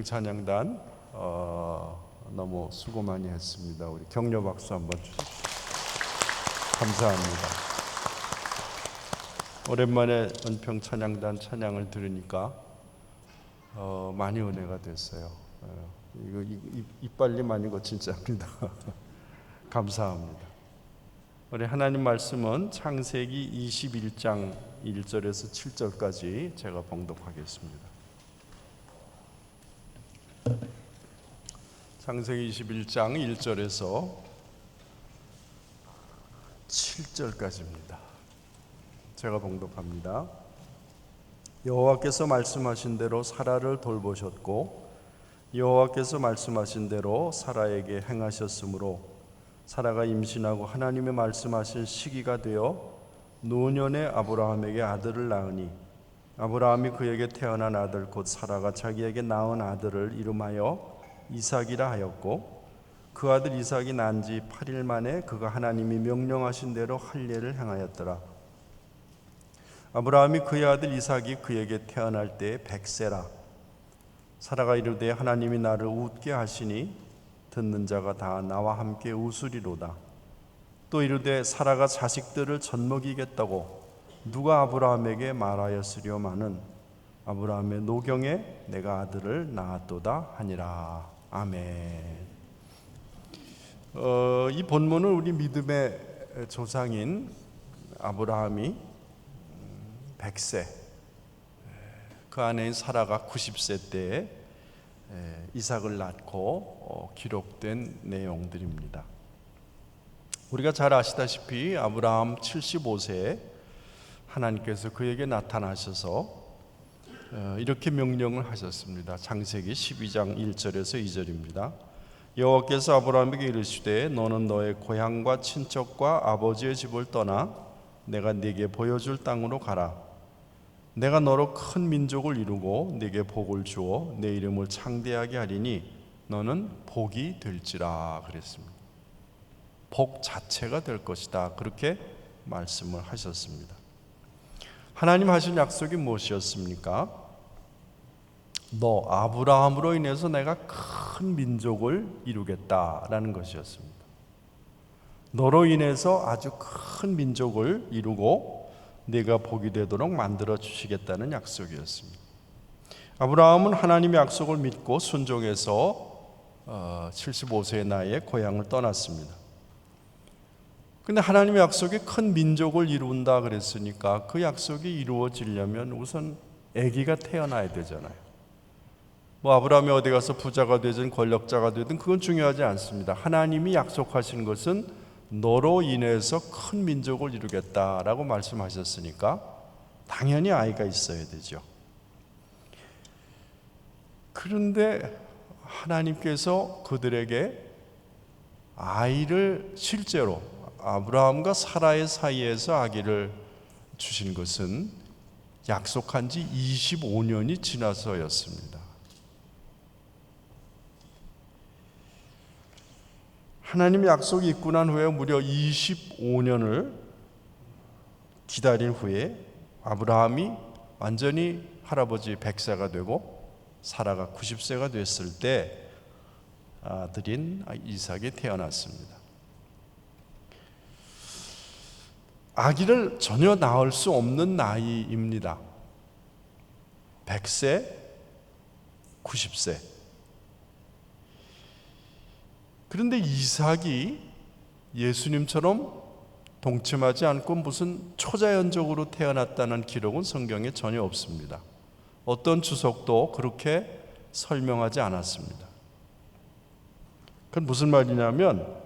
찬양단 너무 수고 많이 했습니다. 우리 격려 박수 한번 주십시오. 감사합니다. 오랜만에 은평 찬양단 찬양을 들으니까 많이 은혜가 됐어요. 이거 이빨림 아니고 진짜입니다. 감사합니다. 우리 하나님 말씀은 창세기 21장 1절에서 7절까지 제가 봉독하겠습니다. 창세기 21장 1절에서 7절까지입니다. 제가 봉독합니다. 여호와께서 말씀하신 대로 사라를 돌보셨고 여호와께서 말씀하신 대로 사라에게 행하셨으므로 사라가 임신하고 하나님의 말씀하신 시기가 되어 노년에 아브라함에게 아들을 낳으니 아브라함이 그에게 태어난 아들 곧 사라가 자기에게 낳은 아들을 이름하여 이삭이라 하였고 그 아들 이삭이 난 지 8일 만에 그가 하나님이 명령하신 대로 할례를 행하였더라. 아브라함이 그의 아들 이삭이 그에게 태어날 때에 100세라. 사라가 이르되 하나님이 나를 웃게 하시니 듣는 자가 다 나와 함께 웃으리로다. 또 이르되 사라가 자식들을 젖먹이겠다고 누가 아브라함에게 말하였으려마는 아브라함의 노경에 내가 아들을 낳았도다 하니라. 아멘. 이 본문은 우리 믿음의 조상인 아브라함이 100세, 그 아내인 사라가 90세 때에 이삭을 낳고 기록된 내용들입니다. 우리가 잘 아시다시피 아브라함 75세에 하나님께서 그에게 나타나셔서 이렇게 명령을 하셨습니다. 창세기 12장 1절에서 2절입니다. 여호와께서 아브라함에게 이르시되 너는 너의 고향과 친척과 아버지의 집을 떠나 내가 네게 보여줄 땅으로 가라. 내가 너로 큰 민족을 이루고 네게 복을 주어 내 이름을 창대하게 하리니 너는 복이 될지라 그랬습니다. 복 자체가 될 것이다, 그렇게 말씀을 하셨습니다. 하나님 하신 약속이 무엇이었습니까? 너 아브라함으로 인해서 내가 큰 민족을 이루겠다라는 것이었습니다. 너로 인해서 아주 큰 민족을 이루고 네가 복이 되도록 만들어 주시겠다는 약속이었습니다. 아브라함은 하나님의 약속을 믿고 순종해서 75세의 나이에 고향을 떠났습니다. 근데 하나님의 약속이 큰 민족을 이룬다 그랬으니까 그 약속이 이루어지려면 우선 아기가 태어나야 되잖아요. 아브라함이 어디 가서 부자가 되든 권력자가 되든 그건 중요하지 않습니다. 하나님이 약속하신 것은 너로 인해서 큰 민족을 이루겠다라고 말씀하셨으니까 당연히 아이가 있어야 되죠. 그런데 하나님께서 그들에게 아이를 실제로 아브라함과 사라의 사이에서 아기를 주신 것은 약속한 지 25년이 지나서였습니다. 하나님의 약속이 있고 난 후에 무려 25년을 기다린 후에 아브라함이 완전히 할아버지 100세가 되고 사라가 90세가 됐을 때 아들인 이삭이 태어났습니다. 아기를 전혀 낳을 수 없는 나이입니다. 100세, 90세. 그런데 이삭이 예수님처럼 동침하지 않고 무슨 초자연적으로 태어났다는 기록은 성경에 전혀 없습니다. 어떤 주석도 그렇게 설명하지 않았습니다. 그건 무슨 말이냐면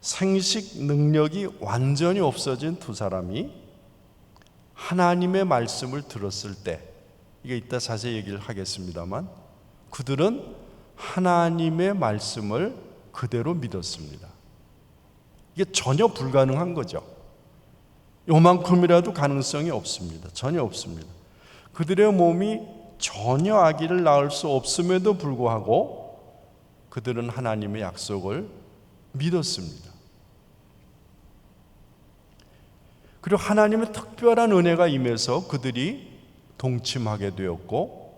생식 능력이 완전히 없어진 두 사람이 하나님의 말씀을 들었을 때, 이게 이따 자세히 얘기를 하겠습니다만, 그들은 하나님의 말씀을 그대로 믿었습니다. 이게 전혀 불가능한 거죠. 요만큼이라도 가능성이 없습니다. 전혀 없습니다. 그들의 몸이 전혀 아기를 낳을 수 없음에도 불구하고 그들은 하나님의 약속을 믿었습니다. 그리고 하나님의 특별한 은혜가 임해서 그들이 동침하게 되었고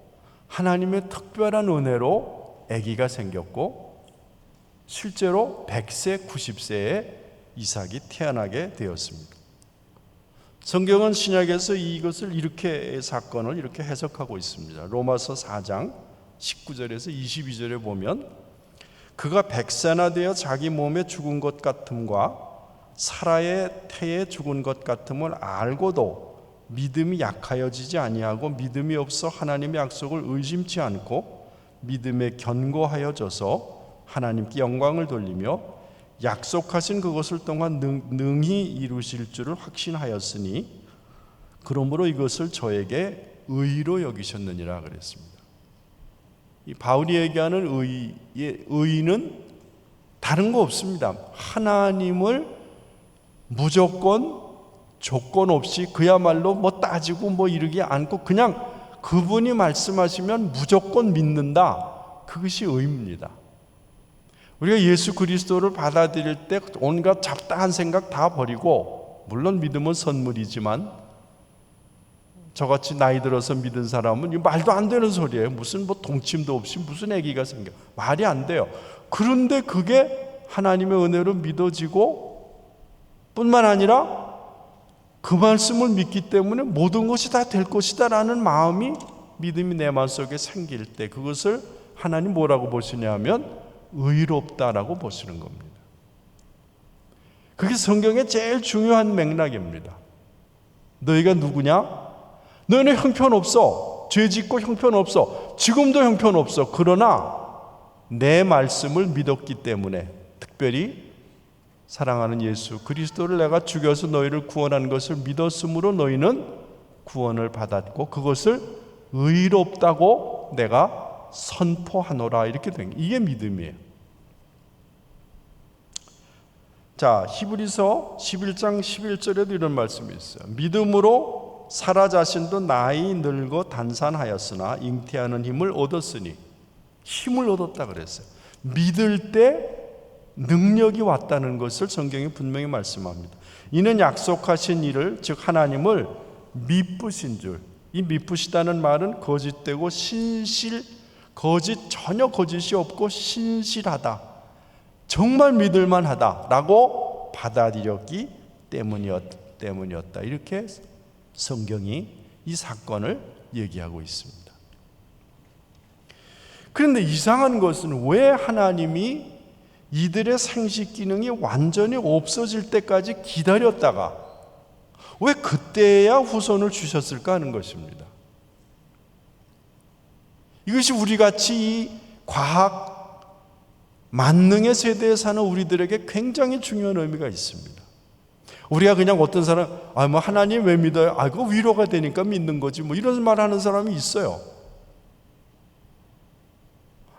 하나님의 특별한 은혜로 아기가 생겼고 실제로 100세, 90세에 이삭이 태어나게 되었습니다. 성경은 신약에서 이것을 이렇게 사건을 이렇게 해석하고 있습니다. 로마서 4장 19절에서 22절에 보면 그가 100세나 되어 자기 몸에 죽은 것 같음과 사라의 태에 죽은 것 같음을 알고도 믿음이 약하여지지 아니하고 믿음이 없어 하나님의 약속을 의심치 않고 믿음에 견고하여져서 하나님께 영광을 돌리며 약속하신 그것을 또한 능히 이루실 줄을 확신하였으니 그러므로 이것을 저에게 의로 여기셨느니라 그랬습니다. 이 바울이 얘기하는 의는 다른 거 없습니다. 하나님을 무조건 조건 없이 그야말로 뭐 따지고 뭐 이러지 않고 그냥 그분이 말씀하시면 무조건 믿는다. 그것이 의입니다. 우리가 예수 그리스도를 받아들일 때 온갖 잡다한 생각 다 버리고, 물론 믿음은 선물이지만 저같이 나이 들어서 믿은 사람은 말도 안 되는 소리예요. 무슨 뭐 동침도 없이 무슨 아기가 생겨. 말이 안 돼요. 그런데 그게 하나님의 은혜로 믿어지고 뿐만 아니라 그 말씀을 믿기 때문에 모든 것이 다 될 것이다 라는 마음이, 믿음이 내 마음속에 생길 때 그것을 하나님 뭐라고 보시냐 하면 의롭다라고 보시는 겁니다. 그게 성경의 제일 중요한 맥락입니다. 너희가 누구냐? 너희는 형편없어. 죄 짓고 형편없어. 지금도 형편없어. 그러나 내 말씀을 믿었기 때문에, 특별히 사랑하는 예수 그리스도를 내가 죽여서 너희를 구원한 것을 믿었으므로 너희는 구원을 받았고 그것을 의롭다고 내가 선포하노라. 이렇게 된 게 이게 믿음이에요. 자, 히브리서 11장 11절에도 이런 말씀이 있어요. 믿음으로 사라 자신도 나이 늙어 단산하였으나 잉태하는 힘을 얻었으니, 힘을 얻었다 그랬어요. 믿을 때 능력이 왔다는 것을 성경이 분명히 말씀합니다. 이는 약속하신 일을, 즉 하나님을 미쁘신 줄. 이 미쁘시다는 말은 거짓되고 전혀 거짓이 없고 신실하다, 정말 믿을만하다 라고 받아들였기 때문이었다. 이렇게 성경이 이 사건을 얘기하고 있습니다. 그런데 이상한 것은 왜 하나님이 이들의 생식 기능이 완전히 없어질 때까지 기다렸다가 왜 그때야 후손을 주셨을까 하는 것입니다. 이것이 우리같이 이 과학 만능의 세대에 사는 우리들에게 굉장히 중요한 의미가 있습니다. 우리가 그냥 어떤 사람, 뭐 하나님 왜 믿어요? 그거 위로가 되니까 믿는 거지, 뭐 이런 말 하는 사람이 있어요.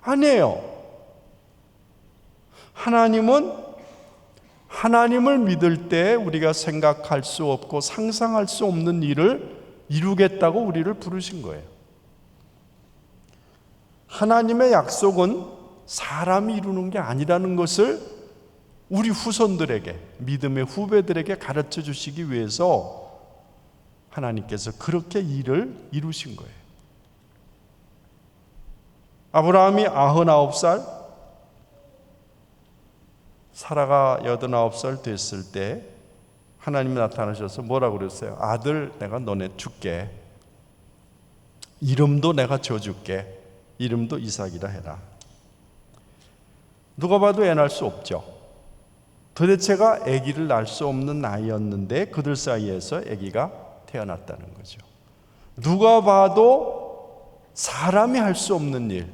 아니에요. 하나님은 하나님을 믿을 때 우리가 생각할 수 없고 상상할 수 없는 일을 이루겠다고 우리를 부르신 거예요. 하나님의 약속은 사람이 이루는 게 아니라는 것을 우리 후손들에게, 믿음의 후배들에게 가르쳐 주시기 위해서 하나님께서 그렇게 일을 이루신 거예요. 아브라함이 99살, 사라가 89살 됐을 때 하나님이 나타나셔서 뭐라고 그랬어요? 아들 내가 너네 줄게. 이름도 내가 줘줄게. 이름도 이삭이라 해라. 누가 봐도 애 낳을 수 없죠. 도대체가 아기를 낳을 수 없는 나이였는데 그들 사이에서 아기가 태어났다는 거죠. 누가 봐도 사람이 할 수 없는 일,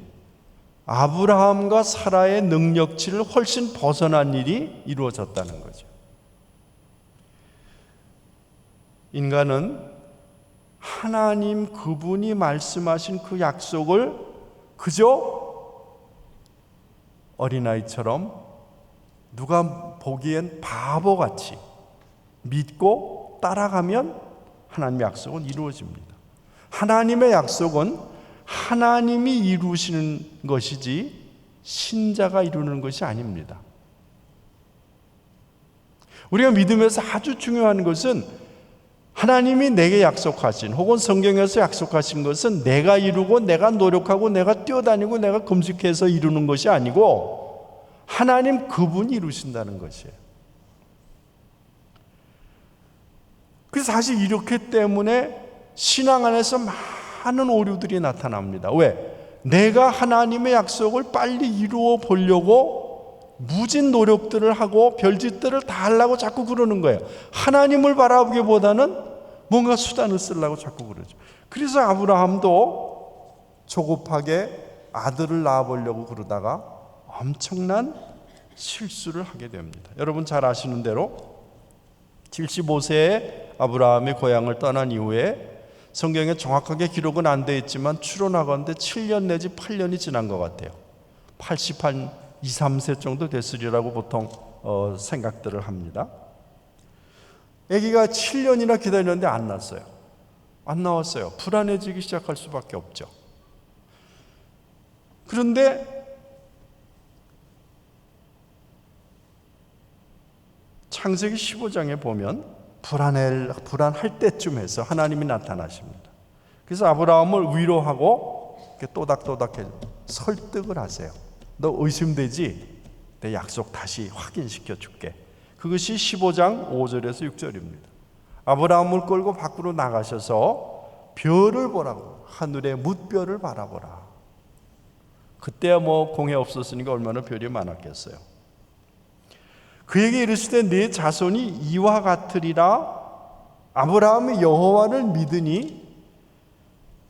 아브라함과 사라의 능력치를 훨씬 벗어난 일이 이루어졌다는 거죠. 인간은 하나님 그분이 말씀하신 그 약속을 그저 어린아이처럼 누가 보기엔 바보같이 믿고 따라가면 하나님의 약속은 이루어집니다. 하나님의 약속은 하나님이 이루시는 것이지 신자가 이루는 것이 아닙니다. 우리가 믿음에서 아주 중요한 것은 하나님이 내게 약속하신 혹은 성경에서 약속하신 것은 내가 이루고 내가 노력하고 내가 뛰어다니고 내가 금식해서 이루는 것이 아니고 하나님 그분이 이루신다는 것이에요. 그래서 사실 이렇기 때문에 신앙 안에서 많은 오류들이 나타납니다. 왜? 내가 하나님의 약속을 빨리 이루어 보려고 무진 노력들을 하고 별짓들을 다 하려고 자꾸 그러는 거예요. 하나님을 바라보기보다는 뭔가 수단을 쓰려고 자꾸 그러죠. 그래서 아브라함도 조급하게 아들을 낳아보려고 그러다가 엄청난 실수를 하게 됩니다. 여러분 잘 아시는 대로 75세에 아브라함이 고향을 떠난 이후에 성경에 정확하게 기록은 안 되어 있지만 추론하건대 7년 내지 8년이 지난 것 같아요. 80한 2, 3세 정도 됐으리라고 보통 생각들을 합니다. 아기가 7년이나 기다렸는데 안 났어요. 안 나왔어요. 불안해지기 시작할 수밖에 없죠. 그런데 창세기 15장에 보면 불안할 때쯤 해서 하나님이 나타나십니다. 그래서 아브라함을 위로하고 또닥또닥 설득을 하세요. 너 의심되지? 내 약속 다시 확인시켜 줄게. 그것이 15장 5절에서 6절입니다. 아브라함을 끌고 밖으로 나가셔서 별을 보라고, 하늘의 뭇별을 바라보라. 그때야 뭐 공해 없었으니까 얼마나 별이 많았겠어요. 그에게 이르시되 네 자손이 이와 같으리라. 아브라함이 여호와를 믿으니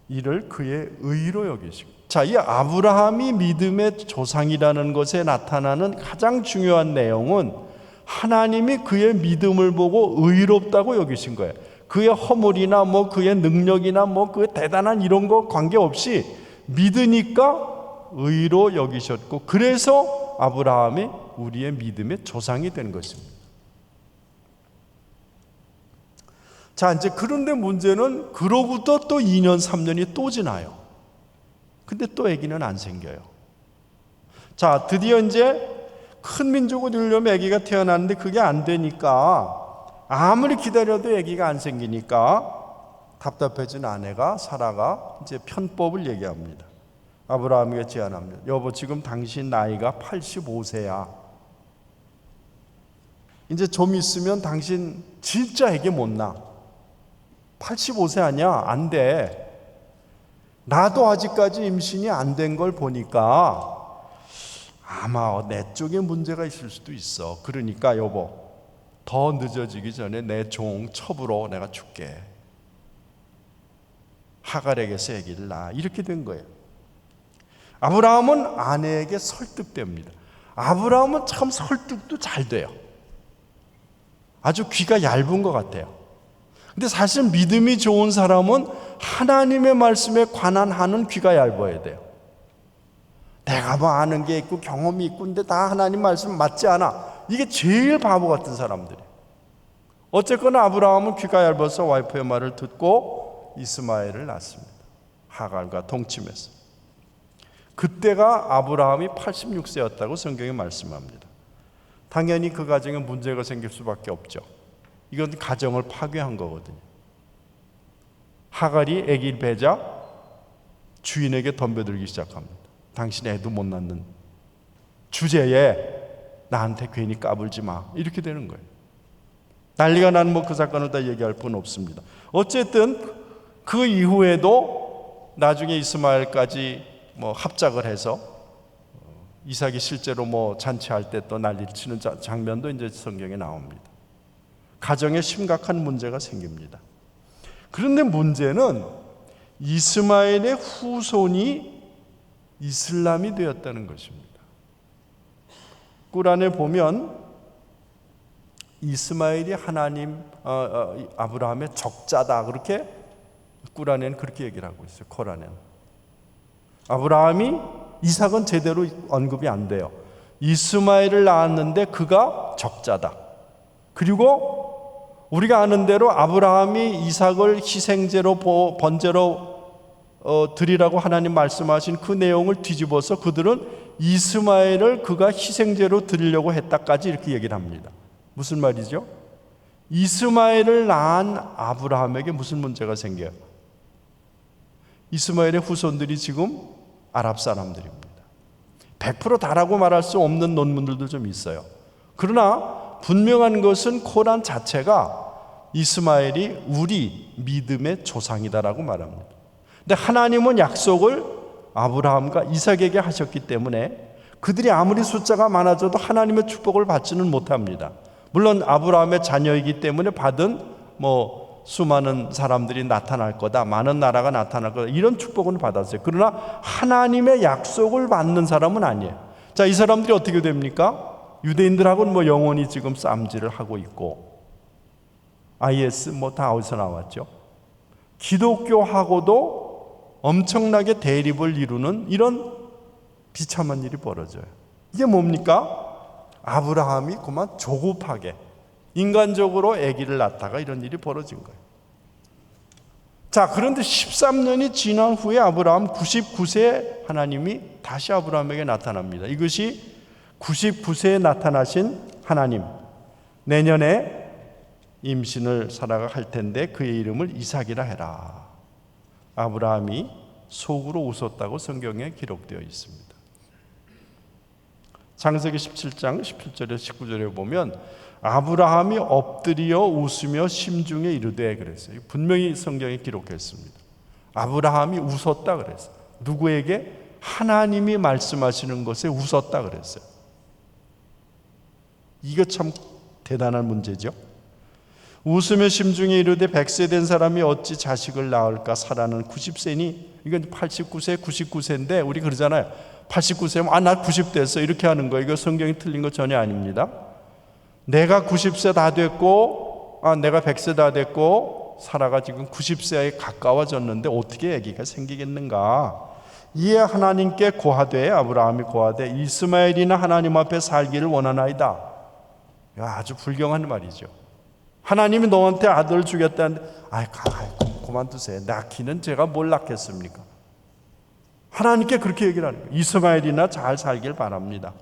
이를 그의 의로 여기시고. 자, 이 아브라함이 믿음의 조상이라는 것에 나타나는 가장 중요한 내용은 하나님이 그의 믿음을 보고 의롭다고 여기신 거예요. 그의 허물이나 뭐 그의 능력이나 뭐 그 대단한 이런 거 관계없이 믿으니까 의로 여기셨고, 그래서 아브라함이 우리의 믿음의 조상이 된 것입니다. 자, 이제 그런데 문제는 그로부터 또 2년 3년이 또 지나요. 근데 또 아기는 안 생겨요. 자, 드디어 이제 큰 민족을 이루려면 아기가 태어났는데 그게 안 되니까, 아무리 기다려도 아기가 안 생기니까 답답해진 아내가 사라가 이제 편법을 얘기합니다. 아브라함에게 제안합니다. 여보, 지금 당신 나이가 85세야. 이제 좀 있으면 당신 진짜 애기 못 낳아. 85세 아니야? 안 돼. 나도 아직까지 임신이 안 된 걸 보니까 아마 내 쪽에 문제가 있을 수도 있어. 그러니까 여보, 더 늦어지기 전에 내 종 첩으로 내가 줄게. 하갈에게서 아기를 낳아. 이렇게 된 거예요. 아브라함은 아내에게 설득됩니다. 아브라함은 참 설득도 잘 돼요. 아주 귀가 얇은 것 같아요. 근데 사실 믿음이 좋은 사람은 하나님의 말씀에 관한 하는 귀가 얇아야 돼요. 내가 뭐 아는 게 있고 경험이 있고 근데 다 하나님 말씀 맞지 않아. 이게 제일 바보 같은 사람들이에요. 어쨌거나 아브라함은 귀가 얇아서 와이프의 말을 듣고 이스마엘을 낳습니다. 하갈과 동침해서. 그때가 아브라함이 86세였다고 성경이 말씀합니다. 당연히 그 가정에 문제가 생길 수밖에 없죠. 이건 가정을 파괴한 거거든요. 하갈이 아기를 베자 주인에게 덤벼들기 시작합니다. 당신 애도 못 낳는 주제에 나한테 괜히 까불지 마. 이렇게 되는 거예요. 난리가 나는 뭐 그 사건을 다 얘기할 건 없습니다. 어쨌든 그 이후에도 나중에 이스마엘까지 뭐 합작을 해서 이삭이 실제로 뭐 잔치할 때 또 난리를 치는 장면도 이제 성경에 나옵니다. 가정에 심각한 문제가 생깁니다. 그런데 문제는 이스마엘의 후손이 이슬람이 되었다는 것입니다. 꾸란에 보면 이스마엘이 아브라함의 적자다, 그렇게 꾸란에는 그렇게 얘기를 하고 있어요. 코란에는 아브라함이, 이삭은 제대로 언급이 안 돼요. 이스마엘을 낳았는데 그가 적자다. 그리고 우리가 아는 대로 아브라함이 이삭을 희생제로 번제로 드리라고 하나님 말씀하신 그 내용을 뒤집어서 그들은 이스마엘을 그가 희생제로 드리려고 했다까지 이렇게 얘기를 합니다. 무슨 말이죠? 이스마엘을 낳은 아브라함에게 무슨 문제가 생겨요? 이스마엘의 후손들이 지금 아랍 사람들입니다. 100% 다라고 말할 수 없는 논문들도 좀 있어요. 그러나 분명한 것은 코란 자체가 이스마엘이 우리 믿음의 조상이다라고 말합니다. 근데 하나님은 약속을 아브라함과 이삭에게 하셨기 때문에 그들이 아무리 숫자가 많아져도 하나님의 축복을 받지는 못합니다. 물론 아브라함의 자녀이기 때문에 받은 수많은 사람들이 나타날 거다, 많은 나라가 나타날 거다, 이런 축복은 받았어요. 그러나 하나님의 약속을 받는 사람은 아니에요. 자, 이 사람들이 어떻게 됩니까? 유대인들하고는 영원히 지금 싸움질을 하고 있고, IS 다 어디서 나왔죠? 기독교하고도 엄청나게 대립을 이루는 이런 비참한 일이 벌어져요. 이게 뭡니까? 아브라함이 그만 조급하게 인간적으로 아기를 낳다가 이런 일이 벌어진 거예요. 자, 그런데 13년이 지난 후에 아브라함 99세에 하나님이 다시 아브라함에게 나타납니다. 이것이 99세에 나타나신 하나님, 내년에 임신을 사라가 할 텐데 그의 이름을 이삭이라 해라. 아브라함이 속으로 웃었다고 성경에 기록되어 있습니다. 창세기 17장 17절에 19절에 보면 아브라함이 엎드려 웃으며 심중에 이르되 그랬어요. 분명히 성경에 기록했습니다. 아브라함이 웃었다 그랬어요. 누구에게? 하나님이 말씀하시는 것에 웃었다 그랬어요. 이거 참 대단한 문제죠. 웃으며 심중에 이르되 100세 된 사람이 어찌 자식을 낳을까? 사라는 90세니, 이건 89세 99세인데 우리 그러잖아요. 89세면 나 90 됐어 이렇게 하는 거예요. 이거 성경이 틀린 거 전혀 아닙니다. 내가 90세 다 됐고 내가 100세 다 됐고 사라가 지금 90세에 가까워졌는데 어떻게 아기가 생기겠는가? 이에 하나님께 고하되, 아브라함이 고하되 이스마엘이나 하나님 앞에 살기를 원하나이다. 아주 불경한 말이죠. 하나님이 너한테 아들을 주겠다는데 그만두세요. 낳기는 제가 뭘 낳겠습니까? 하나님께 그렇게 얘기를 하는 거예요. 이스마엘이나 잘 살길 바랍니다.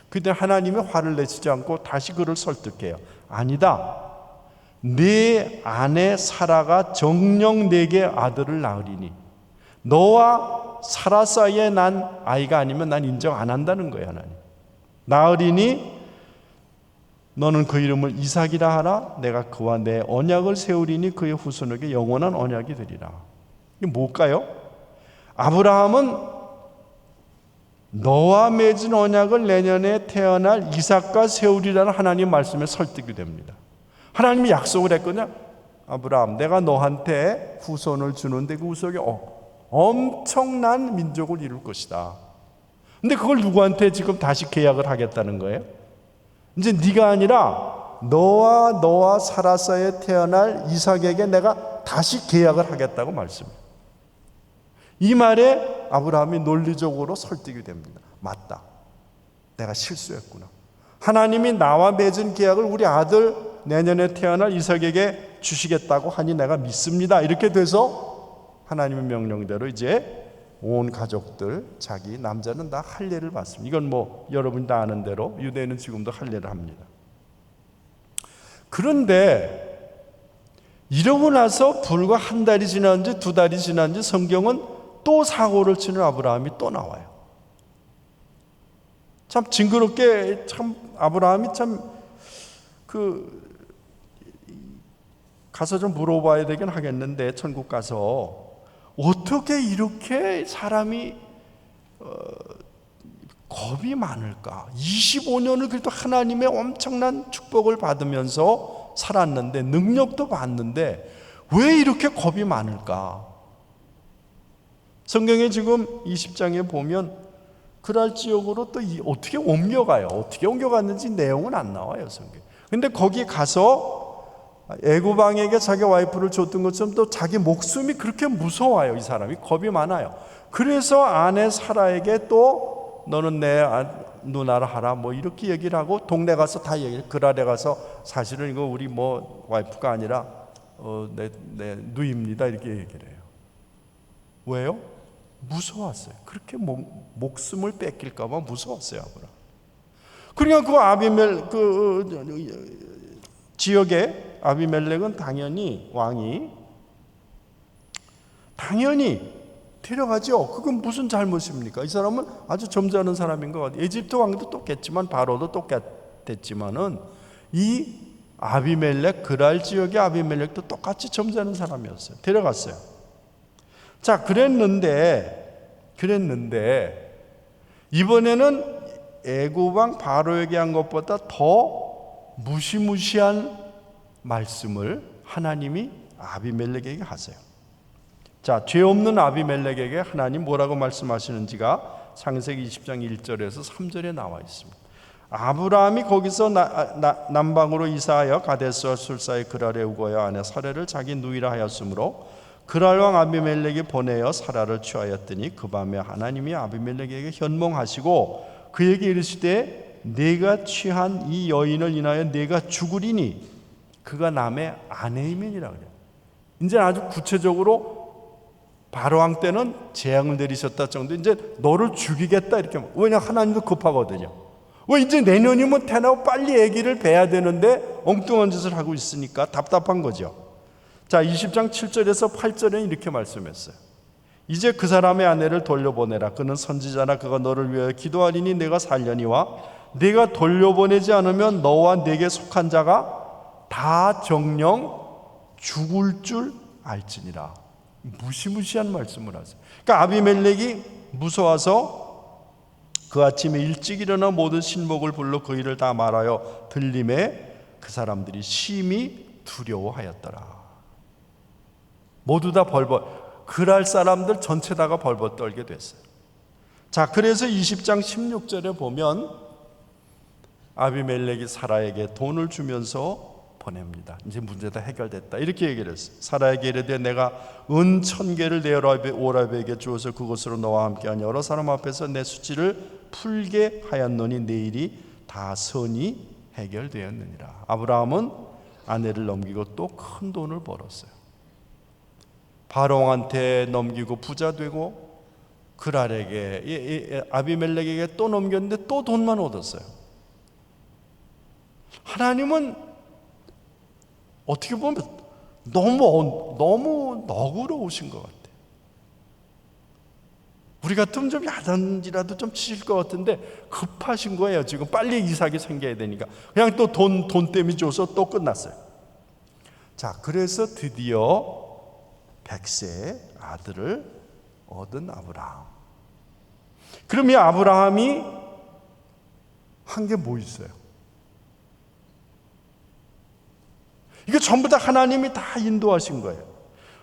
근데 하나님이 화를 내시지 않고 다시 그를 설득해요. 아니다. 네 아내 사라가 정녕 네게 아들을 낳으리니 너와 사라 사이에 난 아이가 아니면 난 인정 안 한다는 거예요. 하나님. 낳으리니 너는 그 이름을 이삭이라 하라. 내가 그와 내 언약을 세우리니 그의 후손에게 영원한 언약이 되리라. 이게 뭘까요? 아브라함은 너와 맺은 언약을 내년에 태어날 이삭과 세우리라는 하나님 말씀에 설득이 됩니다. 하나님이 약속을 했거든요. 아브라함, 내가 너한테 후손을 주는데 그 후손이 엄청난 민족을 이룰 것이다. 근데 그걸 누구한테 지금 다시 계약을 하겠다는 거예요? 이제 네가 아니라 너와 사라 사이에 태어날 이삭에게 내가 다시 계약을 하겠다고 말씀해요. 이 말에 아브라함이 논리적으로 설득이 됩니다. 맞다. 내가 실수했구나. 하나님이 나와 맺은 계약을 우리 아들 내년에 태어날 이삭에게 주시겠다고 하니 내가 믿습니다. 이렇게 돼서 하나님의 명령대로 이제 온 가족들, 자기 남자는 다 할례를 받습니다. 이건 여러분이 다 아는 대로 유대인은 지금도 할례를 합니다. 그런데 이러고 나서 불과 한 달이 지났는지 두 달이 지났는지 성경은 또 사고를 치는 아브라함이 또 나와요. 참 징그럽게, 참 아브라함이 가서 좀 물어봐야 되긴 하겠는데, 천국 가서 어떻게 이렇게 사람이 겁이 많을까? 25년을 그래도 하나님의 엄청난 축복을 받으면서 살았는데, 능력도 받는데 왜 이렇게 겁이 많을까? 성경에 지금 20장에 보면 그랄 지역으로 또 어떻게 옮겨가요? 어떻게 옮겨갔는지 내용은 안 나와요, 성경. 근데 거기 가서 애굽 왕에게 자기 와이프를 줬던 것처럼 또 자기 목숨이 그렇게 무서워요. 이 사람이 겁이 많아요. 그래서 아내 사라에게 또 너는 내 누나를 하라 이렇게 얘기를 하고 동네 가서 다 얘기를, 그랄에 가서 사실은 이거 우리 와이프가 아니라 내 누이입니다 이렇게 얘기를 해요. 왜요? 무서웠어요. 그렇게 목숨을 뺏길까 봐 무서웠어요, 아브라함. 그러니까 그 아비멜 지역에 아비멜렉은 당연히 왕이 데려가죠. 그건 무슨 잘못입니까? 이 사람은 아주 점잖은 사람인 것 같아요. 에집트 왕도 똑같지만 바로도 똑같았지만은 이 아비멜렉, 그랄 지역의 아비멜렉도 똑같이 점잖은 사람이었어요. 데려갔어요. 자, 그랬는데 이번에는 애굽 왕 바로에게 한 것보다 더 무시무시한 말씀을 하나님이 아비멜렉에게 하세요. 자, 죄 없는 아비멜렉에게 하나님 뭐라고 말씀하시는지가 창세기 20장 1절에서 3절에 나와 있습니다. 아브라함이 거기서 남방으로 이사하여 가데스와 술사의 그랄에 우거여 아내 사레를 자기 누이라 하였으므로 그랄 왕 아비멜렉이 보내어 사라를 취하였더니 그 밤에 하나님이 아비멜렉에게 현몽하시고 그에게 이르시되 네가 취한 이 여인을 인하여 네가 죽으리니 그가 남의 아내이면이라 그래요. 이제 아주 구체적으로 바로 왕 때는 재앙을 내리셨다 정도, 이제 너를 죽이겠다 이렇게. 왜냐, 하나님도 급하거든요. 왜 이제 내년이면 태어나고 빨리 아기를 배야 되는데 엉뚱한 짓을 하고 있으니까 답답한 거죠. 자, 20장 7절에서 8절에는 이렇게 말씀했어요. 이제 그 사람의 아내를 돌려보내라. 그는 선지자나 그가 너를 위하여 기도하리니 내가 살려니와 내가 돌려보내지 않으면 너와 내게 속한 자가 다 정령 죽을 줄 알지니라. 무시무시한 말씀을 하세요. 그러니까 아비멜렉이 무서워서 그 아침에 일찍 일어나 모든 신복을 불러 그 일을 다 말하여 들림에 그 사람들이 심히 두려워하였더라. 모두 다 그랄 사람들 전체 다가 벌벌 떨게 됐어요. 자, 그래서 20장 16절에 보면 아비멜렉이 사라에게 돈을 주면서 보냅니다. 이제 문제 다 해결됐다 이렇게 얘기를 했어요. 사라에게 이르되 내가 은 1000개를 내 오라비에게 주어서 그것으로 너와 함께한 여러 사람 앞에서 내 수치를 풀게 하였노니 내일이 다 선이 해결되었느니라. 아브라함은 아내를 넘기고 또 큰 돈을 벌었어요. 바로왕한테 넘기고 부자 되고 그랄에게, 아비멜렉에게 또 넘겼는데 또 돈만 얻었어요. 하나님은 어떻게 보면 너무 너그러우신 것 같아요. 우리 같으면 좀 야단이라도 좀 치실 것 같은데 급하신 거예요. 지금 빨리 이삭이 생겨야 되니까 그냥 또 돈 때문에 줘서 또 끝났어요. 자, 그래서 드디어 100세의 아들을 얻은 아브라함. 그럼 이 아브라함이 한 게 뭐 있어요? 이거 전부 다 하나님이 다 인도하신 거예요.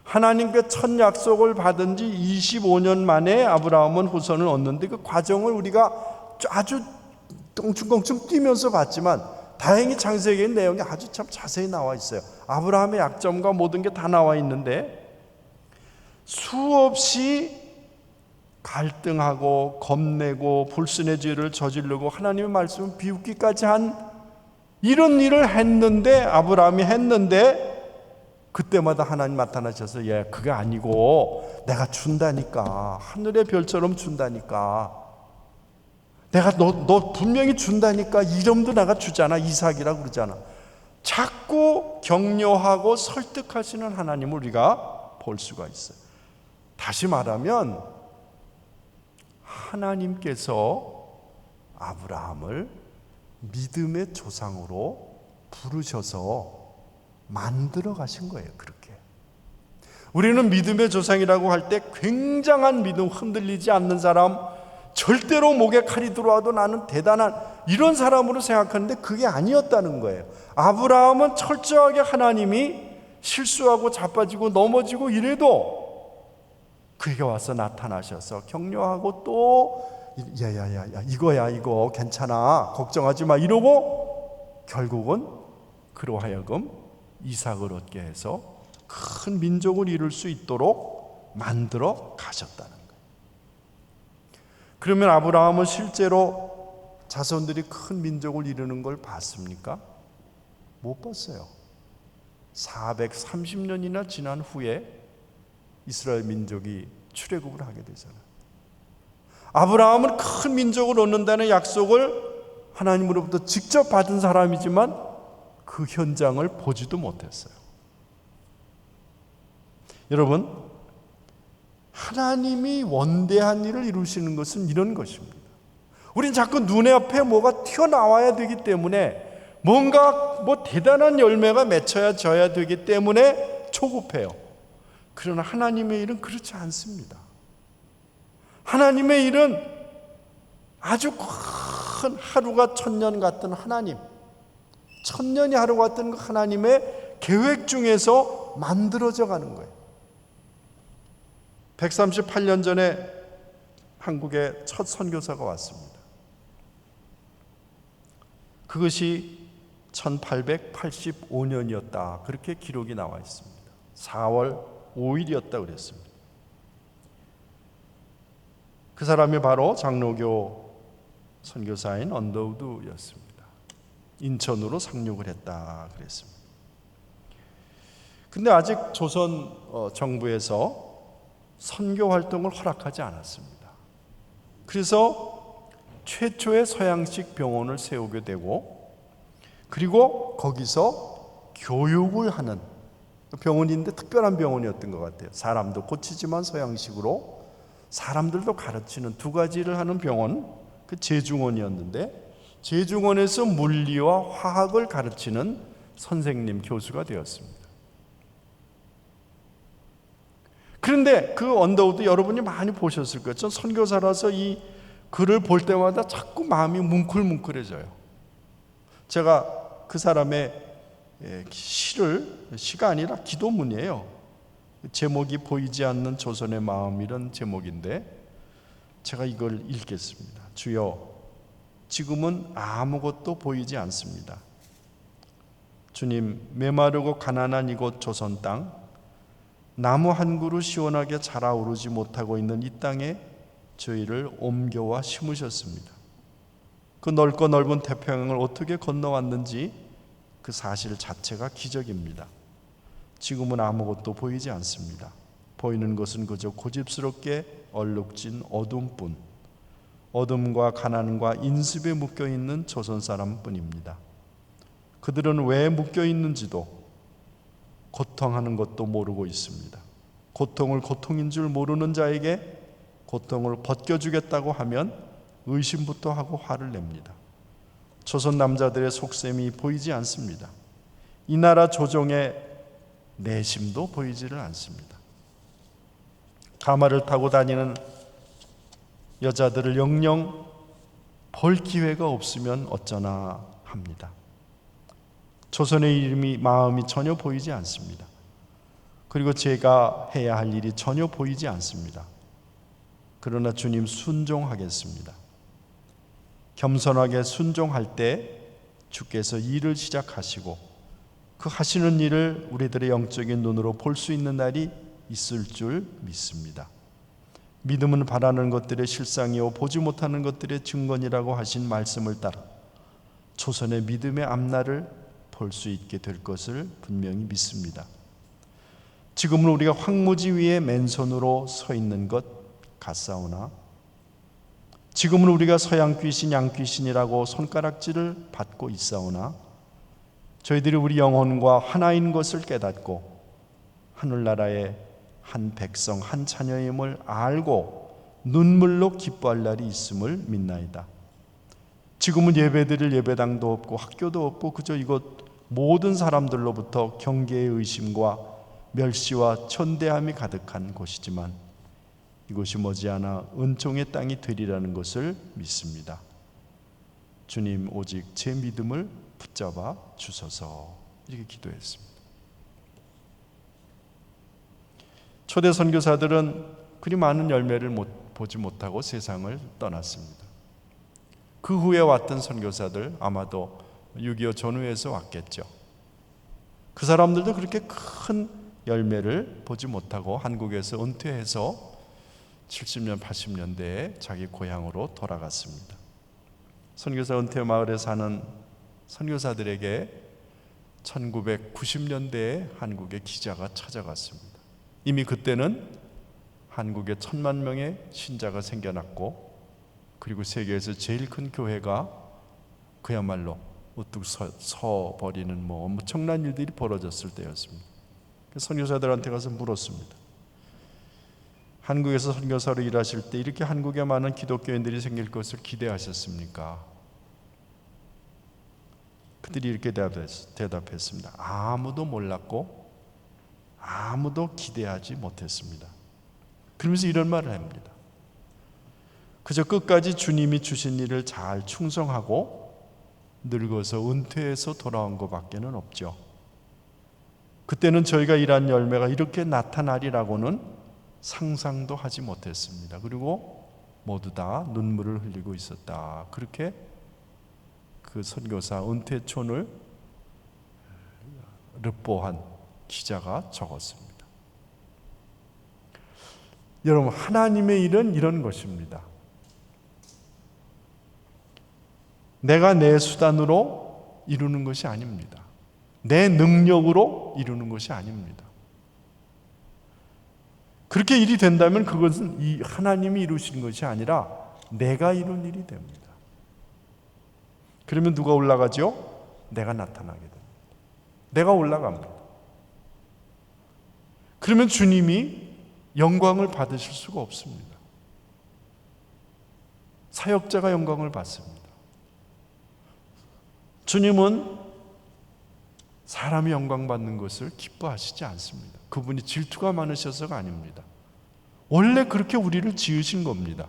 하나님께 첫 약속을 받은 지 25년 만에 아브라함은 후손을 얻는데 그 과정을 우리가 아주 껑충껑충 뛰면서 봤지만 다행히 창세기의 내용이 아주 참 자세히 나와 있어요. 아브라함의 약점과 모든 게 다 나와 있는데 수없이 갈등하고 겁내고 불순의 죄를 저지르고 하나님의 말씀을 비웃기까지 한 이런 일을 했는데, 아브라함이 했는데 그때마다 하나님 나타나셔서 그게 아니고 내가 준다니까, 하늘의 별처럼 준다니까, 내가 너 분명히 준다니까, 이름도 내가 주잖아, 이삭이라고 그러잖아. 자꾸 격려하고 설득하시는 하나님을 우리가 볼 수가 있어요. 다시 말하면 하나님께서 아브라함을 믿음의 조상으로 부르셔서 만들어 가신 거예요. 그렇게 우리는 믿음의 조상이라고 할 때 굉장한 믿음, 흔들리지 않는 사람, 절대로 목에 칼이 들어와도 나는 대단한 이런 사람으로 생각하는데 그게 아니었다는 거예요. 아브라함은 철저하게 하나님이 실수하고 자빠지고 넘어지고 이래도 그에게 와서 나타나셔서 격려하고 또 야야야야 이거야, 이거 괜찮아, 걱정하지 마 이러고 결국은 그로 하여금 이삭을 얻게 해서 큰 민족을 이룰 수 있도록 만들어 가셨다는 거예요. 그러면 아브라함은 실제로 자손들이 큰 민족을 이루는 걸 봤습니까? 못 봤어요. 430년이나 지난 후에 이스라엘 민족이 출애굽을 하게 되잖아요. 아브라함은 큰 민족을 얻는다는 약속을 하나님으로부터 직접 받은 사람이지만 그 현장을 보지도 못했어요. 여러분, 하나님이 원대한 일을 이루시는 것은 이런 것입니다. 우린 자꾸 눈에 앞에 뭐가 튀어나와야 되기 때문에, 뭔가 대단한 열매가 맺혀져야 되기 때문에 조급해요. 그러나 하나님의 일은 그렇지 않습니다. 하나님의 일은 아주 큰 하루가 천년 같은 하나님, 천년이 하루 같은 하나님의 계획 중에서 만들어져 가는 거예요. 138년 전에 한국에 첫 선교사가 왔습니다. 그것이 1885년이었다. 그렇게 기록이 나와 있습니다. 4월 5일이었다 그랬습니다. 그 사람이 바로 장로교 선교사인 언더우드였습니다. 인천으로 상륙을 했다 그랬습니다. 근데 아직 조선 정부에서 선교 활동을 허락하지 않았습니다. 그래서 최초의 서양식 병원을 세우게 되고, 그리고 거기서 교육을 하는 병원인데 특별한 병원이었던 것 같아요. 사람도 고치지만 서양식으로 사람들도 가르치는 두 가지를 하는 병원, 그 제중원이었는데, 제중원에서 물리와 화학을 가르치는 선생님, 교수가 되었습니다. 그런데 그 언더우드 여러분이 많이 보셨을 거예요. 전 선교사라서 이 글을 볼 때마다 자꾸 마음이 뭉클뭉클해져요. 제가 그 사람의 시가 아니라 기도문이에요. 제목이 보이지 않는 조선의 마음, 이런 제목인데 제가 이걸 읽겠습니다. 주여, 지금은 아무것도 보이지 않습니다. 주님, 메마르고 가난한 이곳 조선 땅, 나무 한 그루 시원하게 자라오르지 못하고 있는 이 땅에 저희를 옮겨와 심으셨습니다. 그 넓고 넓은 태평양을 어떻게 건너왔는지 그 사실 자체가 기적입니다. 지금은 아무것도 보이지 않습니다. 보이는 것은 그저 고집스럽게 얼룩진 어둠뿐, 어둠과 가난과 인습에 묶여있는 조선 사람뿐입니다. 그들은 왜 묶여있는지도 고통하는 것도 모르고 있습니다. 고통을 고통인 줄 모르는 자에게 고통을 벗겨주겠다고 하면 의심부터 하고 화를 냅니다. 조선 남자들의 속셈이 보이지 않습니다. 이 나라 조정의 내심도 보이지를 않습니다. 가마를 타고 다니는 여자들을 영영 볼 기회가 없으면 어쩌나 합니다. 조선의 이름이, 마음이 전혀 보이지 않습니다. 그리고 제가 해야 할 일이 전혀 보이지 않습니다. 그러나 주님, 순종하겠습니다. 겸손하게 순종할 때 주께서 일을 시작하시고 그 하시는 일을 우리들의 영적인 눈으로 볼 수 있는 날이 있을 줄 믿습니다. 믿음은 바라는 것들의 실상이요 보지 못하는 것들의 증거니라고 하신 말씀을 따라 조선의 믿음의 앞날을 볼 수 있게 될 것을 분명히 믿습니다. 지금은 우리가 황무지 위에 맨손으로 서 있는 것 같사오나, 지금은 우리가 서양 귀신, 양 귀신이라고 손가락질을 받고 있사오나, 저희들이 우리 영혼과 하나인 것을 깨닫고 하늘나라의 한 백성, 한 자녀임을 알고 눈물로 기뻐할 날이 있음을 믿나이다. 지금은 예배드릴 예배당도 없고 학교도 없고 그저 이곳 모든 사람들로부터 경계의 의심과 멸시와 천대함이 가득한 곳이지만 이곳이 머지않아 은총의 땅이 되리라는 것을 믿습니다. 주님, 오직 제 믿음을 붙잡아 주소서. 이렇게 기도했습니다. 초대 선교사들은 그리 많은 열매를 보지 못하고 세상을 떠났습니다. 그 후에 왔던 선교사들, 아마도 6.25 전후에서 왔겠죠. 그 사람들도 그렇게 큰 열매를 보지 못하고 한국에서 은퇴해서 70년, 80년대에 자기 고향으로 돌아갔습니다. 선교사 은퇴 마을에 사는 선교사들에게 1990년대에 한국의 기자가 찾아갔습니다. 이미 그때는 한국에 1,000만 명의 신자가 생겨났고, 그리고 세계에서 제일 큰 교회가 그야말로 우뚝 서 버리는 엄청난 일들이 벌어졌을 때였습니다. 선교사들한테 가서 물었습니다. 한국에서 선교사로 일하실 때 이렇게 한국에 많은 기독교인들이 생길 것을 기대하셨습니까? 그들이 이렇게 대답했습니다. 아무도 몰랐고 아무도 기대하지 못했습니다. 그러면서 이런 말을 합니다. 그저 끝까지 주님이 주신 일을 잘 충성하고 늙어서 은퇴해서 돌아온 것밖에는 없죠. 그때는 저희가 일한 열매가 이렇게 나타나리라고는 상상도 하지 못했습니다. 그리고 모두 다 눈물을 흘리고 있었다. 그렇게 그 선교사 은퇴촌을 르포한 기자가 적었습니다. 여러분, 하나님의 일은 이런 것입니다. 내가 내 수단으로 이루는 것이 아닙니다. 내 능력으로 이루는 것이 아닙니다. 그렇게 일이 된다면 그것은 이 하나님이 이루신 것이 아니라 내가 이룬 일이 됩니다. 그러면 누가 올라가죠? 내가 나타나게 됩니다. 내가 올라갑니다. 그러면 주님이 영광을 받으실 수가 없습니다. 사역자가 영광을 받습니다. 주님은 사람이 영광 받는 것을 기뻐하시지 않습니다. 그분이 질투가 많으셔서가 아닙니다. 원래 그렇게 우리를 지으신 겁니다.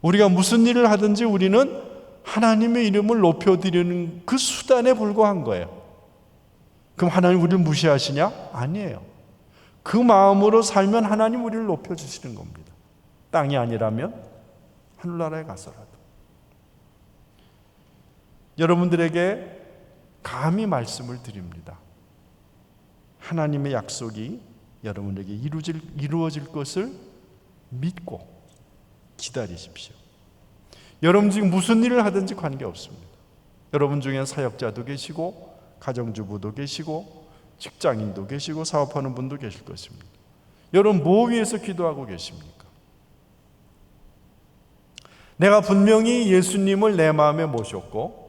우리가 무슨 일을 하든지 우리는 하나님의 이름을 높여드리는 그 수단에 불과한 거예요. 그럼 하나님 우리를 무시하시냐? 아니에요. 그 마음으로 살면 하나님 우리를 높여주시는 겁니다. 땅이 아니라면 하늘나라에 가서라도. 여러분들에게 감히 말씀을 드립니다. 하나님의 약속이 여러분에게 이루어질 것을 믿고 기다리십시오. 여러분 지금 무슨 일을 하든지 관계없습니다. 여러분 중에 사역자도 계시고 가정주부도 계시고 직장인도 계시고 사업하는 분도 계실 것입니다. 여러분 뭐 위해서 기도하고 계십니까? 내가 분명히 예수님을 내 마음에 모셨고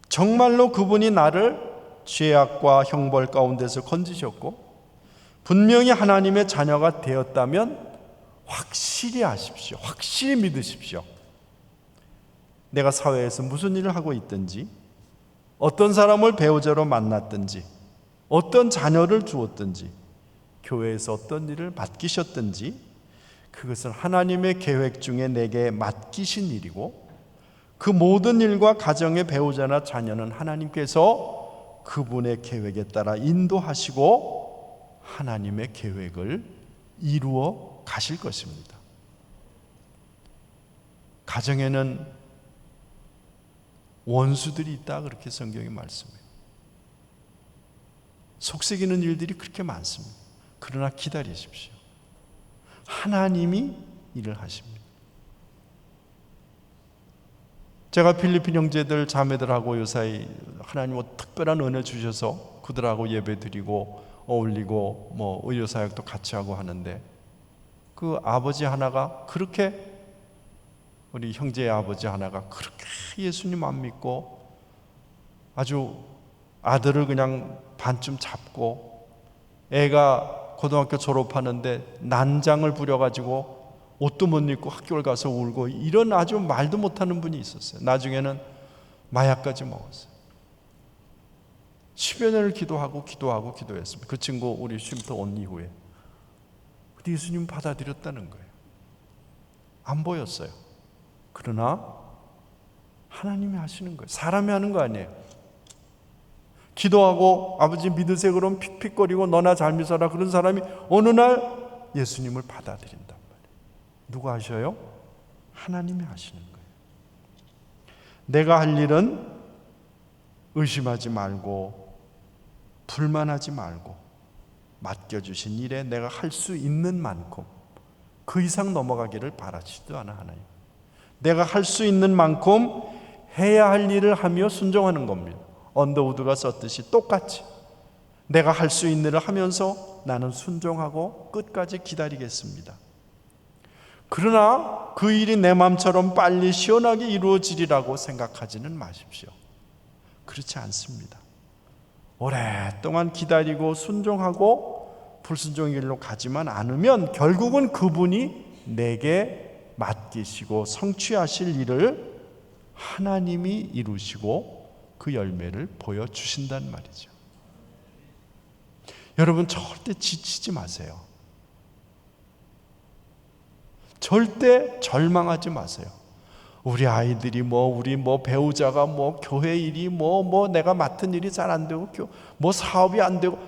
정말로 그분이 나를 죄악과 형벌 가운데서 건지셨고 분명히 하나님의 자녀가 되었다면 확실히 아십시오. 확실히 믿으십시오. 내가 사회에서 무슨 일을 하고 있든지 어떤 사람을 배우자로 만났든지 어떤 자녀를 주었든지 교회에서 어떤 일을 맡기셨든지 그것은 하나님의 계획 중에 내게 맡기신 일이고 그 모든 일과 가정의 배우자나 자녀는 하나님께서 그분의 계획에 따라 인도하시고 하나님의 계획을 이루어 가실 것입니다. 가정에는 원수들이 있다 그렇게 성경이 말씀해요. 속삭이는 일들이 그렇게 많습니다. 그러나 기다리십시오. 하나님이 일을 하십니다. 제가 필리핀 형제들 자매들하고 요사이 하나님 특별한 은혜 주셔서 그들하고 예배드리고 어울리고 의료사역도 같이 하고 하는데 그 아버지 하나가 그렇게 우리 형제의 아버지 하나가 그렇게 예수님 안 믿고 아주 아들을 그냥 반쯤 잡고 애가 고등학교 졸업하는데 난장을 부려가지고 옷도 못 입고 학교를 가서 울고 이런 아주 말도 못하는 분이 있었어요. 나중에는 마약까지 먹었어요. 10여 년을 기도했습니다. 그 친구 우리 쉼터 온 이후에 근데 예수님 받아들였다는 거예요. 안 보였어요. 그러나 하나님이 하시는 거예요. 사람이 하는 거 아니에요. 기도하고 아버지 믿으세요 그러면 픽픽거리고 너나 잘 믿어라 그런 사람이 어느 날 예수님을 받아들인단 말이에요. 누가 하셔요? 하나님이 하시는 거예요. 내가 할 일은 의심하지 말고 불만하지 말고 맡겨주신 일에 내가 할 수 있는 만큼 그 이상 넘어가기를 바라지도 않아 하나님. 내가 할 수 있는 만큼 해야 할 일을 하며 순종하는 겁니다. 언더우드가 썼듯이 똑같이 내가 할 수 있는 일을 하면서 나는 순종하고 끝까지 기다리겠습니다. 그러나 그 일이 내 마음처럼 빨리 시원하게 이루어지리라고 생각하지는 마십시오. 그렇지 않습니다. 오랫동안 기다리고 순종하고 불순종의 길로 가지만 않으면 결국은 그분이 내게 맡기시고 성취하실 일을 하나님이 이루시고 그 열매를 보여주신단 말이죠. 여러분, 절대 지치지 마세요. 절대 절망하지 마세요. 우리 아이들이 우리 배우자가 교회 일이 내가 맡은 일이 잘 안 되고 사업이 안 되고,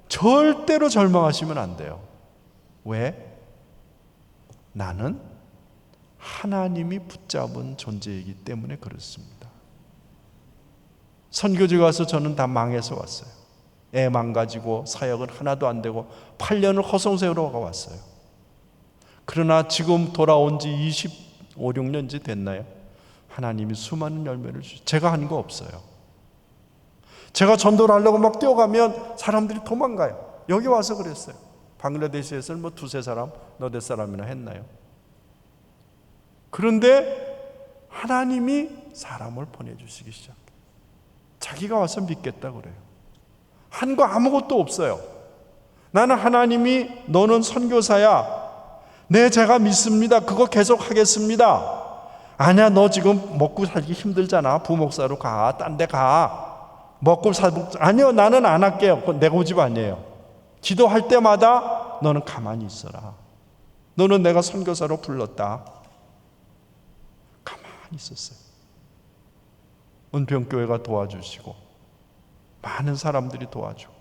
절대로 절망하시면 안 돼요. 왜? 나는 하나님이 붙잡은 존재이기 때문에 그렇습니다. 선교지 가서 저는 다 망해서 왔어요. 애 망가지고 사역은 하나도 안 되고 8년을 허송세월하고 왔어요. 그러나 지금 돌아온 지 25, 6년째 됐나요? 하나님이 수많은 열매를 제가 한 거 없어요. 제가 전도를 하려고 막 뛰어가면 사람들이 도망가요. 여기 와서 그랬어요. 방글라데시에서는 두세 사람, 너댓 사람이나 했나요? 그런데 하나님이 사람을 보내주시기 시작해요. 자기가 와서 믿겠다고 그래요. 한 거 아무것도 없어요. 나는 하나님이 너는 선교사야. 네, 제가 믿습니다. 그거 계속 하겠습니다. 아니야, 너 지금 먹고 살기 힘들잖아. 부목사로 가. 딴 데 가. 먹고 살고. 아니요, 나는 안 할게요. 그건 내 고집 아니에요. 기도할 때마다 너는 가만히 있어라. 너는 내가 선교사로 불렀다. 가만히 있었어요. 은평교회가 도와주시고 많은 사람들이 도와주고,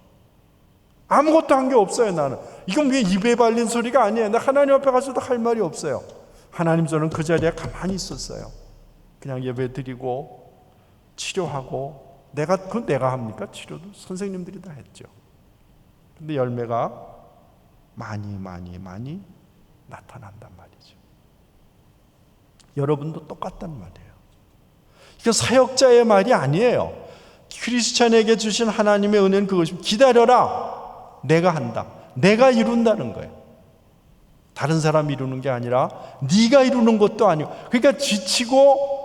아무것도 한 게 없어요. 나는 이건 왜 입에 발린 소리가 아니에요. 나 하나님 앞에 가서도 할 말이 없어요. 하나님, 저는 그 자리에 가만히 있었어요. 그냥 예배 드리고 치료하고. 내가 합니까? 치료도 선생님들이 다 했죠. 근데 열매가 많이 나타난단 말이죠. 여러분도 똑같단 말이에요. 이게 사역자의 말이 아니에요. 크리스찬에게 주신 하나님의 은혜는 그것입니다. 기다려라. 내가 한다. 내가 이룬다는 거예요. 다른 사람이 이루는 게 아니라 네가 이루는 것도 아니고. 그러니까 지치고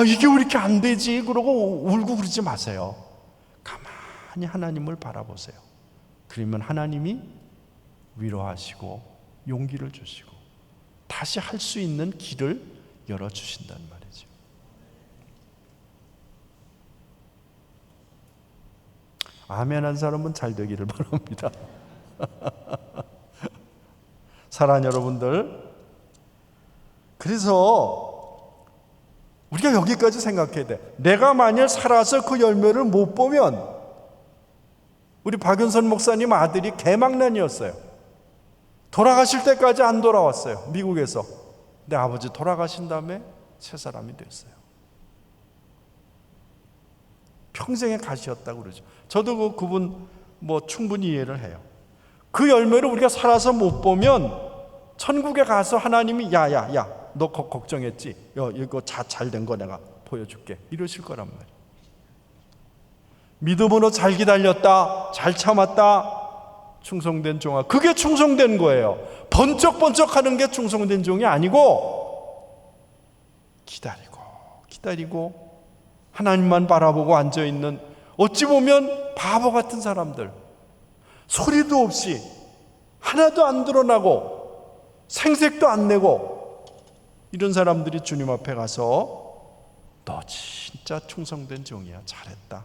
이게 왜 이렇게 안 되지? 그러고 울고 그러지 마세요. 가만히 하나님을 바라보세요. 그러면 하나님이 위로하시고 용기를 주시고 다시 할 수 있는 길을 열어주신단 말이죠. 아멘 한 사람은 잘 되기를 바랍니다. 사랑하는 여러분들, 그래서 우리가 여기까지 생각해야 돼. 내가 만일 살아서 그 열매를 못 보면, 우리 박윤선 목사님 아들이 개망난이었어요. 돌아가실 때까지 안 돌아왔어요. 미국에서. 근데 아버지 돌아가신 다음에 새 사람이 됐어요. 평생의 가시였다고 그러죠. 저도 그분 충분히 이해를 해요. 그 열매를 우리가 살아서 못 보면 천국에 가서 하나님이 야 너 걱정했지? 이거 잘 된 거 내가 보여줄게. 이러실 거란 말이에요. 믿음으로 잘 기다렸다, 잘 참았다, 충성된 종아. 그게 충성된 거예요. 번쩍번쩍하는 게 충성된 종이 아니고, 기다리고 하나님만 바라보고 앉아있는, 어찌 보면 바보 같은 사람들, 소리도 없이 하나도 안 드러나고 생색도 안 내고, 이런 사람들이 주님 앞에 가서 너 진짜 충성된 종이야, 잘했다,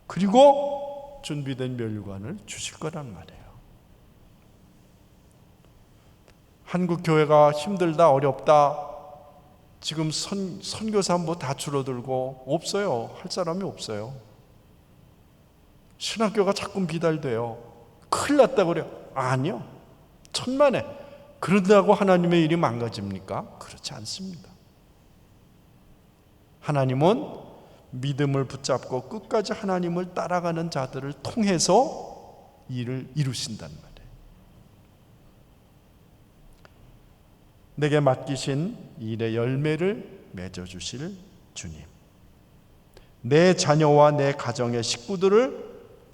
그리고 준비된 멸류관을 주실 거란 말이에요. 한국 교회가 힘들다, 어렵다, 지금 선교사 다 줄어들고 없어요. 할 사람이 없어요. 신학교가 자꾸 비달돼요. 큰일 났다 그래요. 아니요, 천만에. 그런다고 하나님의 일이 망가집니까? 그렇지 않습니다. 하나님은 믿음을 붙잡고 끝까지 하나님을 따라가는 자들을 통해서 일을 이루신단 말이에요. 내게 맡기신 일의 열매를 맺어주실 주님, 내 자녀와 내 가정의 식구들을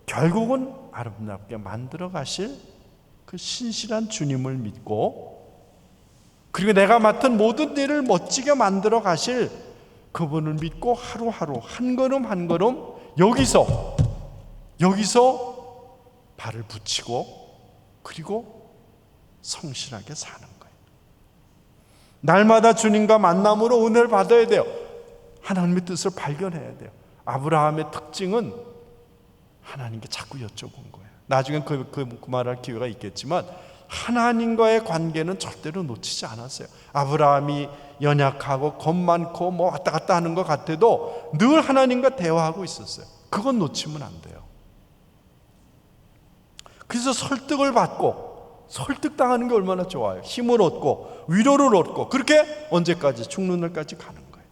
결국은 아름답게 만들어 가실 그 신실한 주님을 믿고, 그리고 내가 맡은 모든 일을 멋지게 만들어 가실 그분을 믿고 하루하루 한 걸음 한 걸음 여기서 발을 붙이고 그리고 성실하게 사는 거예요. 날마다 주님과 만남으로 은혜를 받아야 돼요. 하나님의 뜻을 발견해야 돼요. 아브라함의 특징은 하나님께 자꾸 여쭤본 거예요. 나중에 그 말할 기회가 있겠지만 하나님과의 관계는 절대로 놓치지 않았어요. 아브라함이 연약하고 겁 많고 뭐 왔다 갔다 하는 것 같아도 늘 하나님과 대화하고 있었어요. 그건 놓치면 안 돼요. 그래서 설득을 받고 설득당하는 게 얼마나 좋아요. 힘을 얻고 위로를 얻고 그렇게 언제까지? 죽는 날까지 가는 거예요.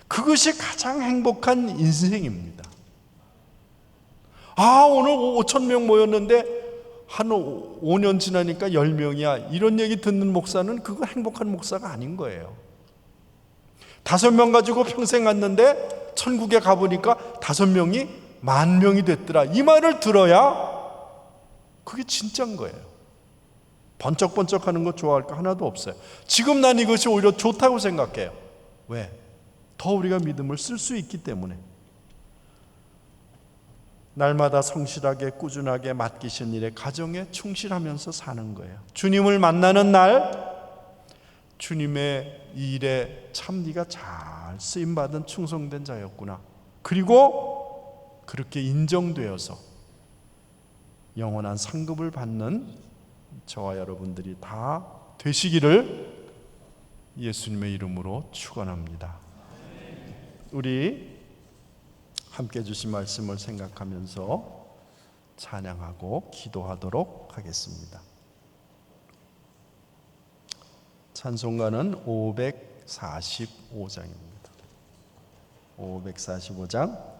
그것이 가장 행복한 인생입니다. 오늘 5,000명 모였는데 한 5년 지나니까 10명이야. 이런 얘기 듣는 목사는 그거 행복한 목사가 아닌 거예요. 5명 가지고 평생 갔는데 천국에 가보니까 5명이 10,000명이 됐더라. 이 말을 들어야 그게 진짜인 거예요. 번쩍번쩍하는 거 좋아할 거 하나도 없어요. 지금 난 이것이 오히려 좋다고 생각해요. 왜? 더 우리가 믿음을 쓸 수 있기 때문에. 날마다 성실하게 꾸준하게 맡기신 일에 가정에 충실하면서 사는 거예요. 주님을 만나는 날 주님의 일에 참 네가 잘 쓰임받은 충성된 자였구나. 그리고 그렇게 인정되어서 영원한 상급을 받는 저와 여러분들이 다 되시기를 예수님의 이름으로 축원합니다. 우리 함께 주신 말씀을 생각하면서 찬양하고 기도하도록 하겠습니다. 찬송가는 545장입니다. 545장